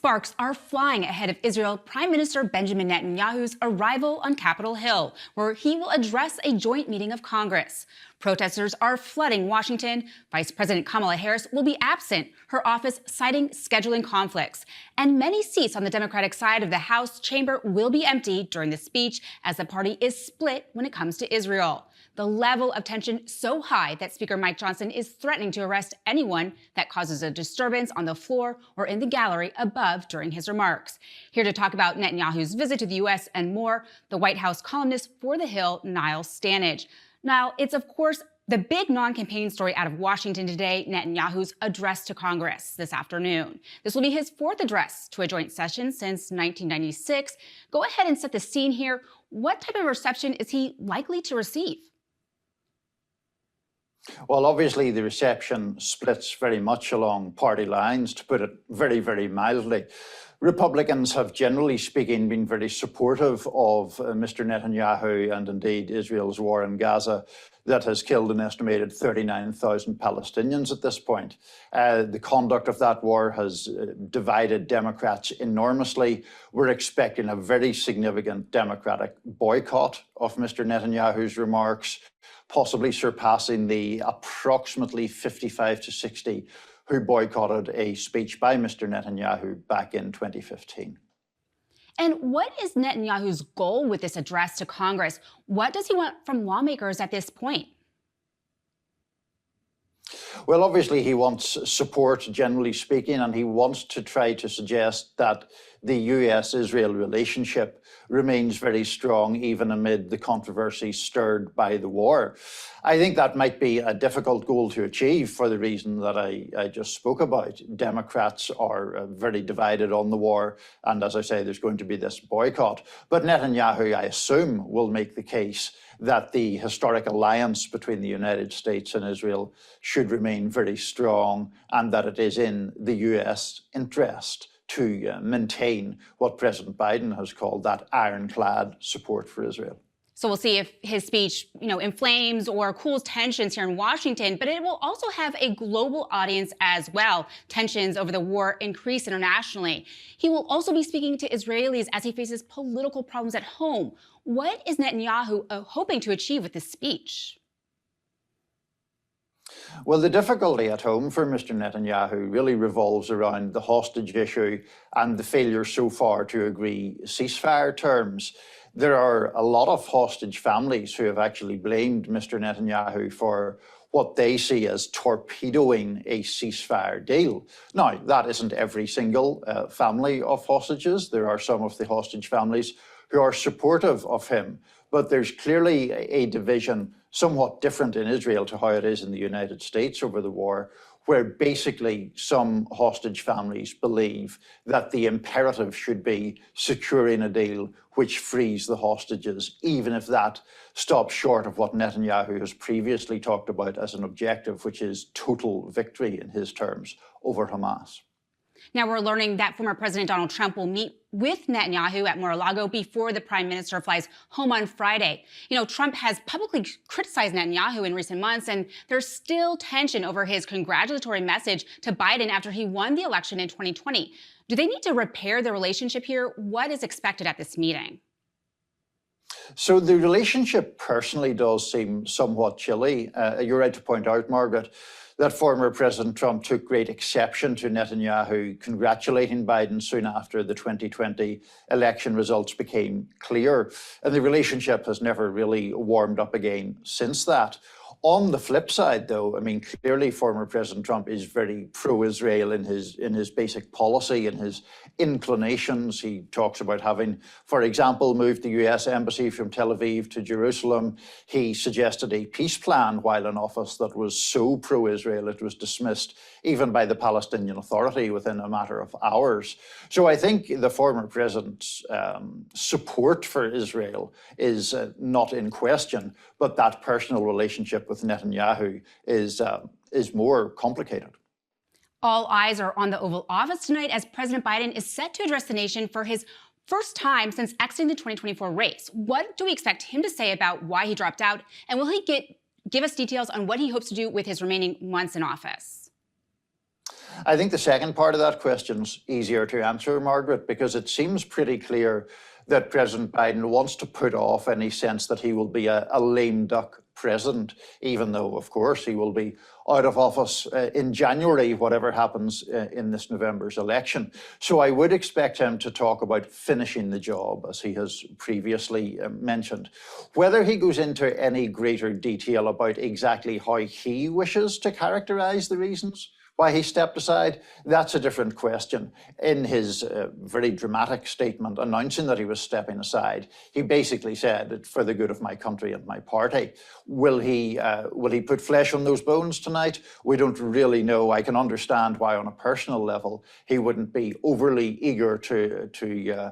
Sparks are flying ahead of Israel Prime Minister Benjamin Netanyahu's arrival on Capitol Hill, where he will address a joint meeting of Congress. Protesters are flooding Washington. Vice President Kamala Harris will be absent, her office citing scheduling conflicts. And many seats on the Democratic side of the House chamber will be empty during the speech as the party is split when it comes to Israel. The level of tension so high that Speaker Mike Johnson is threatening to arrest anyone that causes a disturbance on the floor or in the gallery above during his remarks. Here to talk about Netanyahu's visit to the U.S. and more, the White House columnist for The Hill, Niall Stanage. Niall, it's of course the big non-campaign story out of Washington today, Netanyahu's address to Congress this afternoon. This will be his fourth address to a joint session since 1996. Go ahead and set the scene here. What type of reception is he likely to receive? Well, obviously, the reception splits very much along party lines, to put it very, very mildly. Republicans have, generally speaking, been very supportive of Mr. Netanyahu and indeed Israel's war in Gaza that has killed an estimated 39,000 Palestinians at this point. The conduct of that war has divided Democrats enormously. We're expecting a very significant Democratic boycott of Mr. Netanyahu's remarks, possibly surpassing the approximately 55 to 60 who boycotted a speech by Mr. Netanyahu back in 2015. And what is Netanyahu's goal with this address to Congress? What does he want from lawmakers at this point? Well, obviously, he wants support, generally speaking, and he wants to try to suggest that the US-Israel relationship remains very strong, even amid the controversy stirred by the war. I think that might be a difficult goal to achieve for the reason that I just spoke about. Democrats are very divided on the war, and as I say, there's going to be this boycott. But Netanyahu, I assume, will make the case that the historic alliance between the United States and Israel should remain very strong, and that it is in the US interest to maintain what President Biden has called that ironclad support for Israel. So we'll see if his speech, inflames or cools tensions here in Washington, but it will also have a global audience as well. Tensions over the war increase internationally. He will also be speaking to Israelis as he faces political problems at home. What is Netanyahu hoping to achieve with this speech? Well, the difficulty at home for Mr. Netanyahu really revolves around the hostage issue and the failure so far to agree ceasefire terms. There are a lot of hostage families who have actually blamed Mr. Netanyahu for what they see as torpedoing a ceasefire deal. Now, that isn't every single family of hostages. There are some of the hostage families who are supportive of him, but there's clearly a division somewhat different in Israel to how it is in the United States over the war, where basically some hostage families believe that the imperative should be securing a deal which frees the hostages, even if that stops short of what Netanyahu has previously talked about as an objective, which is total victory in his terms over Hamas. Now we're learning that former President Donald Trump will meet with Netanyahu at Mar-a-Lago before the prime minister flies home on Friday. Trump has publicly criticized Netanyahu in recent months, and there's still tension over his congratulatory message to Biden after he won the election in 2020. Do they need to repair the relationship here? What is expected at this meeting? So the relationship personally does seem somewhat chilly. You're right to point out, Margaret, that former President Trump took great exception to Netanyahu congratulating Biden soon after the 2020 election results became clear. And the relationship has never really warmed up again since that. On the flip side, though, clearly former President Trump is very pro-Israel in his basic policy and his inclinations. He talks about having, for example, moved the US embassy from Tel Aviv to Jerusalem. He suggested a peace plan while in office that was so pro-Israel it was dismissed even by the Palestinian Authority within a matter of hours. So I think the former president's support for Israel is not in question, but that personal relationship with Netanyahu is more complicated. All eyes are on the Oval Office tonight as President Biden is set to address the nation for his first time since exiting the 2024 race. What do we expect him to say about why he dropped out? And will he give us details on what he hopes to do with his remaining months in office? I think the second part of that question's easier to answer, Margaret, because it seems pretty clear that President Biden wants to put off any sense that he will be a lame duck president, even though, of course, he will be out of office in January, whatever happens in this November's election. So I would expect him to talk about finishing the job, as he has previously mentioned. Whether he goes into any greater detail about exactly how he wishes to characterize the reasons why he stepped aside, that's a different question. In his very dramatic statement announcing that he was stepping aside, he basically said, "It's for the good of my country and my party." Will he put flesh on those bones tonight? We don't really know. I can understand why on a personal level he wouldn't be overly eager to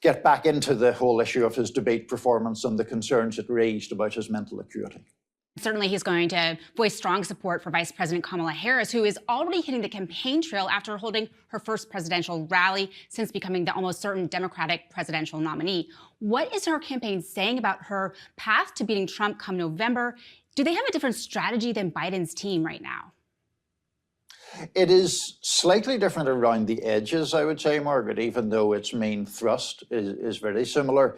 get back into the whole issue of his debate performance and the concerns it raised about his mental acuity. Certainly, he's going to voice strong support for Vice President Kamala Harris, who is already hitting the campaign trail after holding her first presidential rally since becoming the almost certain Democratic presidential nominee. What is her campaign saying about her path to beating Trump come November? Do they have a different strategy than Biden's team right now? It is slightly different around the edges, I would say, Margaret, even though its main thrust is very similar.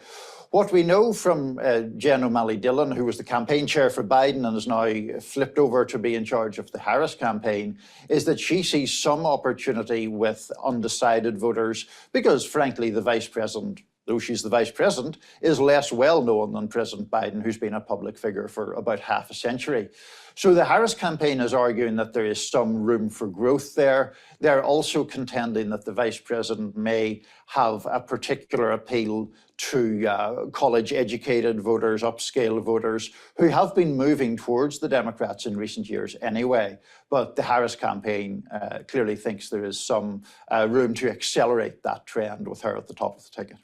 What we know from Jen O'Malley-Dillon, who was the campaign chair for Biden and is now flipped over to be in charge of the Harris campaign, is that she sees some opportunity with undecided voters because, frankly, the vice president, though she's the vice president, is less well known than President Biden, who's been a public figure for about half a century. So the Harris campaign is arguing that there is some room for growth there. They're also contending that the vice president may have a particular appeal to college-educated voters, upscale voters, who have been moving towards the Democrats in recent years anyway. But the Harris campaign clearly thinks there is some room to accelerate that trend with her at the top of the ticket.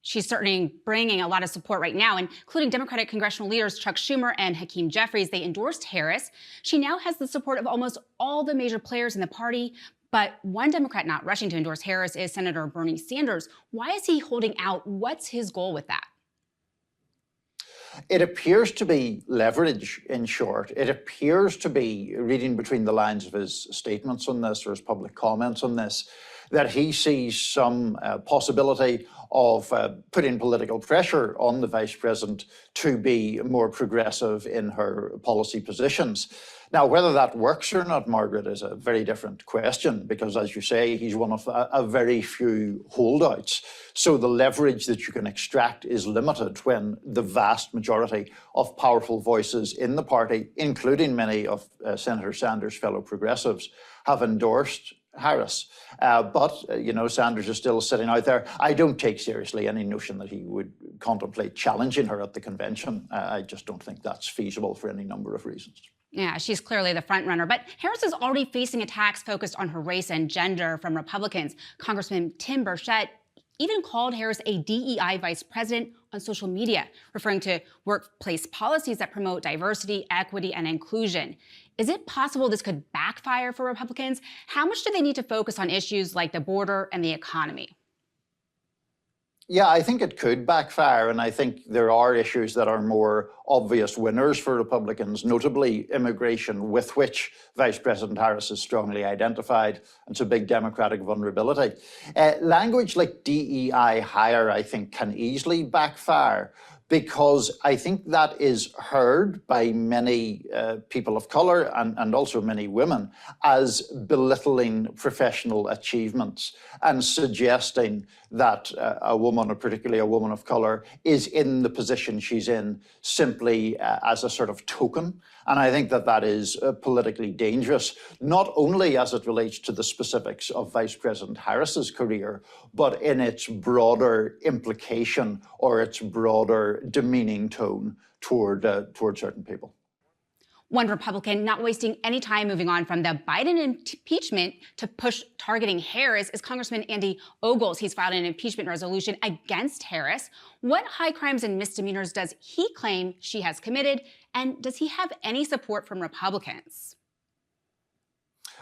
She's certainly bringing a lot of support right now, including Democratic congressional leaders Chuck Schumer and Hakeem Jeffries. They endorsed Harris. She now has the support of almost all the major players in the party. But one Democrat not rushing to endorse Harris is Senator Bernie Sanders. Why is he holding out? What's his goal with that? It appears to be leverage, in short. It appears to be, reading between the lines of his statements on this or his public comments on this, that he sees some possibility of putting political pressure on the vice president to be more progressive in her policy positions. Now, whether that works or not, Margaret, is a very different question because, as you say, he's one of a very few holdouts. So the leverage that you can extract is limited when the vast majority of powerful voices in the party, including many of Senator Sanders' fellow progressives, have endorsed Harris. But Sanders is still sitting out there. I don't take seriously any notion that he would contemplate challenging her at the convention. I just don't think that's feasible for any number of reasons. Yeah, she's clearly the front runner. But Harris is already facing attacks focused on her race and gender from Republicans. Congressman Tim Burchett even called Harris a DEI vice president on social media, referring to workplace policies that promote diversity, equity, and inclusion. Is it possible this could backfire for Republicans? How much do they need to focus on issues like the border and the economy? Yeah, I think it could backfire, and I think there are issues that are more obvious winners for Republicans, notably immigration, with which Vice President Harris is strongly identified. It's a big Democratic vulnerability. Language like DEI hire, I think, can easily backfire because I think that is heard by many people of color and also many women as belittling professional achievements and suggesting that a woman, or particularly a woman of color, is in the position she's in simply as a sort of token. And I think that that is politically dangerous, not only as it relates to the specifics of Vice President Harris's career, but in its broader implication or its broader demeaning tone toward certain people. One Republican not wasting any time moving on from the Biden impeachment to push targeting Harris is Congressman Andy Ogles. He's filed an impeachment resolution against Harris. What high crimes and misdemeanors does he claim she has committed? And does he have any support from Republicans?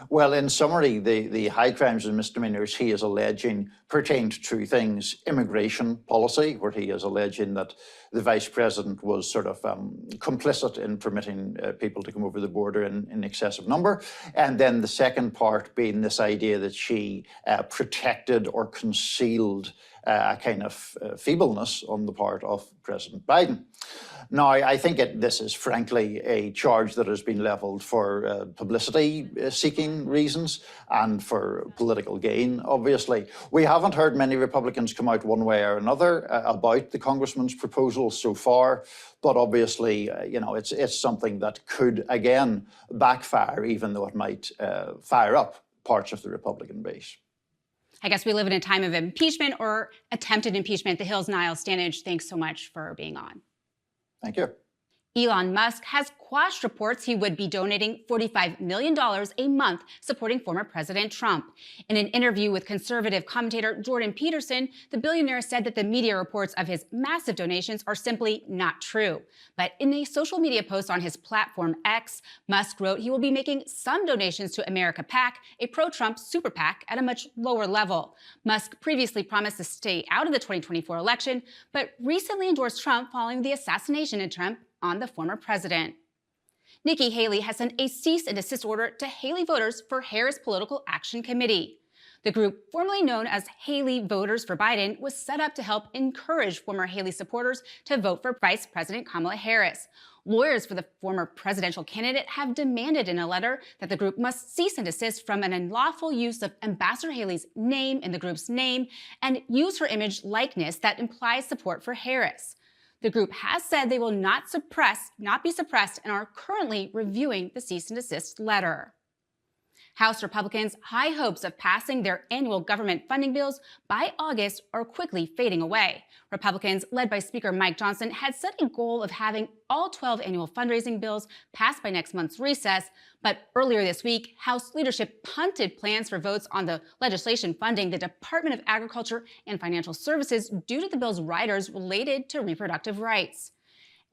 Well, in summary, the high crimes and misdemeanors he is alleging pertain to two things: immigration policy, where he is alleging that the vice president was sort of complicit in permitting people to come over the border in excessive number. And then the second part being this idea that she protected or concealed a kind of feebleness on the part of President Biden. Now, I think this is frankly a charge that has been levelled for publicity-seeking reasons and for political gain, obviously. We haven't heard many Republicans come out one way or another about the congressman's proposal so far, but obviously, it's something that could, again, backfire, even though it might fire up parts of the Republican base. I guess we live in a time of impeachment or attempted impeachment. The Hill's Niall. Stanage, thanks so much for being on. Thank you. Elon Musk has quashed reports he would be donating $45 million a month supporting former President Trump. In an interview with conservative commentator Jordan Peterson, the billionaire said that the media reports of his massive donations are simply not true. But in a social media post on his platform X, Musk wrote he will be making some donations to America PAC, a pro-Trump super PAC, at a much lower level. Musk previously promised to stay out of the 2024 election, but recently endorsed Trump following the assassination attempt on the former president. Nikki Haley has sent a cease and desist order to Haley voters for Harris Political Action Committee. The group, formerly known as Haley Voters for Biden, was set up to help encourage former Haley supporters to vote for Vice President Kamala Harris. Lawyers for the former presidential candidate have demanded in a letter that the group must cease and desist from an unlawful use of Ambassador Haley's name in the group's name and use her image likeness that implies support for Harris. The group has said they will not be suppressed and are currently reviewing the cease and desist letter. House Republicans' high hopes of passing their annual government funding bills by August are quickly fading away. Republicans, led by Speaker Mike Johnson, had set a goal of having all 12 annual fundraising bills passed by next month's recess, but earlier this week, House leadership punted plans for votes on the legislation funding the Department of Agriculture and Financial Services due to the bill's riders related to reproductive rights.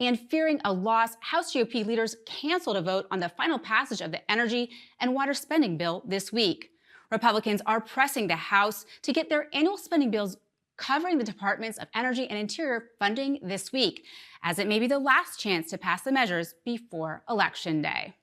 And fearing a loss, House GOP leaders canceled a vote on the final passage of the energy and water spending bill this week. Republicans are pressing the House to get their annual spending bills covering the Departments of Energy and Interior funding this week, as it may be the last chance to pass the measures before Election Day.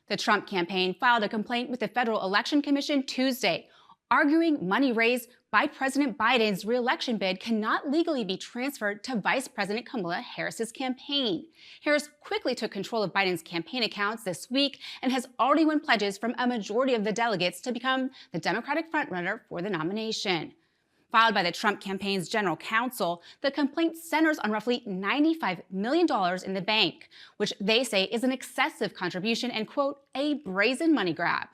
The Trump campaign filed a complaint with the Federal Election Commission Tuesday, arguing money raised by President Biden's re-election bid cannot legally be transferred to Vice President Kamala Harris's campaign. Harris quickly took control of Biden's campaign accounts this week and has already won pledges from a majority of the delegates to become the Democratic frontrunner for the nomination. Filed by the Trump campaign's general counsel, the complaint centers on roughly $95 million in the bank, which they say is an excessive contribution and, quote, a brazen money grab.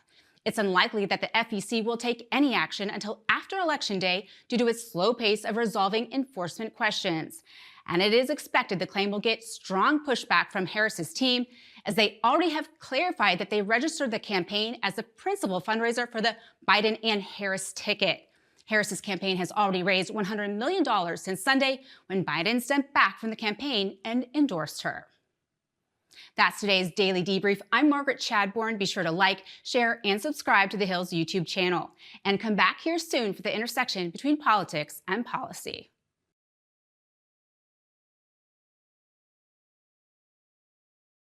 It's unlikely that the FEC will take any action until after Election Day due to its slow pace of resolving enforcement questions. And it is expected the claim will get strong pushback from Harris's team, as they already have clarified that they registered the campaign as the principal fundraiser for the Biden and Harris ticket. Harris's campaign has already raised $100 million since Sunday, when Biden stepped back from the campaign and endorsed her. That's today's Daily Debrief. I'm Margaret Chadbourn. Be sure to like, share, and subscribe to The Hill's YouTube channel. And come back here soon for the intersection between politics and policy.